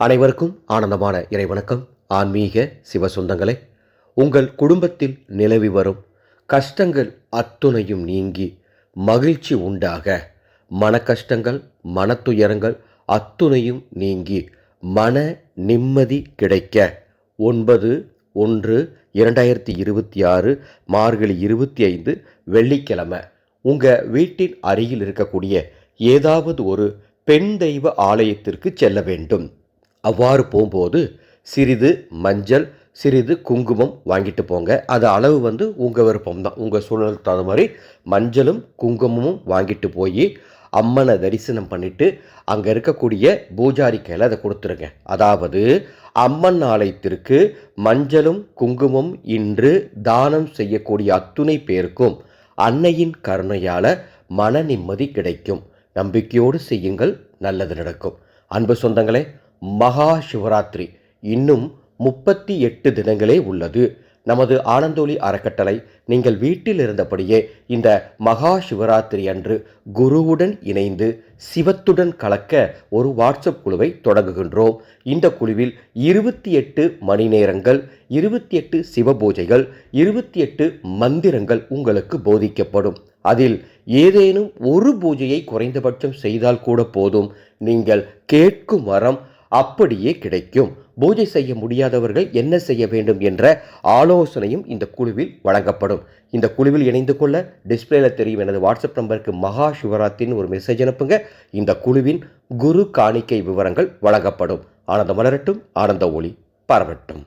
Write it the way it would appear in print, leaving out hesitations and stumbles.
அனைவருக்கும் ஆனந்தமான இறைவணக்கம். ஆன்மீக சிவ சொந்தங்களே, உங்கள் குடும்பத்தில் நிலவி வரும் கஷ்டங்கள் அத்துணையும் நீங்கி மகிழ்ச்சி உண்டாக, மன கஷ்டங்கள் மனத்துயரங்கள் அத்துணையும் நீங்கி மன நிம்மதி கிடைக்க 9/1/2026 மார்கழி 25 வெள்ளிக்கிழமை உங்கள் வீட்டின் அருகில் இருக்கக்கூடிய ஏதாவது ஒரு பெண் தெய்வ ஆலயத்திற்கு செல்ல வேண்டும். அவ்வாறு போகும்போது சிறிது மஞ்சள், சிறிது குங்குமம் வாங்கிட்டு போங்க. அது அளவு உங்கள் விருப்பம் தான். உங்கள் சூழ்நிலைக்கு தகுந்த மாதிரி மஞ்சளும் குங்குமமும் வாங்கிட்டு போய் அம்மனை தரிசனம் பண்ணிவிட்டு அங்கே இருக்கக்கூடிய பூஜாரி கையில் அதை கொடுத்துருங்க. அதாவது அம்மன் ஆலயத்திற்கு மஞ்சளும் குங்குமம் இன்று தானம் செய்யக்கூடிய அத்துணை பேருக்கும் அன்னையின் கருணையால் மன நிம்மதி கிடைக்கும். நம்பிக்கையோடு செய்யுங்கள், நல்லது நடக்கும். அன்பு சொந்தங்களே, மகா சிவராத்திரி இன்னும் 38 தினங்களே உள்ளது. நமது ஆனந்தொளி அறக்கட்டளை நீங்கள் வீட்டில் இருந்தபடியே இந்த மகா சிவராத்திரி அன்று குருவுடன் இணைந்து சிவத்துடன் கலக்க ஒரு வாட்ஸ்அப் குழுவை தொடங்குகின்றோம். இந்த குழுவில் 28 மணி நேரங்கள், 28 சிவ பூஜைகள், 28 மந்திரங்கள் உங்களுக்கு போதிக்கப்படும். அதில் ஏதேனும் ஒரு பூஜையை குறைந்தபட்சம் செய்தால் கூட போதும், நீங்கள் கேட்கும் வரம் அப்படியே கிடைக்கும். பூஜை செய்ய முடியாதவர்கள் என்ன செய்ய வேண்டும் என்ற ஆலோசனையும் இந்த குழுவில் வழங்கப்படும். இந்த குழுவில் இணைந்து கொள்ள டிஸ்பிளேல தெரியும் எனது வாட்ஸ்அப் நம்பருக்கு மகா சிவராத்திரின்னு ஒரு மெசேஜ் அனுப்புங்க. இந்த குழுவின் குரு காணிக்கை விவரங்கள் வழங்கப்படும். ஆனந்த மலரட்டும், ஆனந்த ஒளி பரவட்டும்.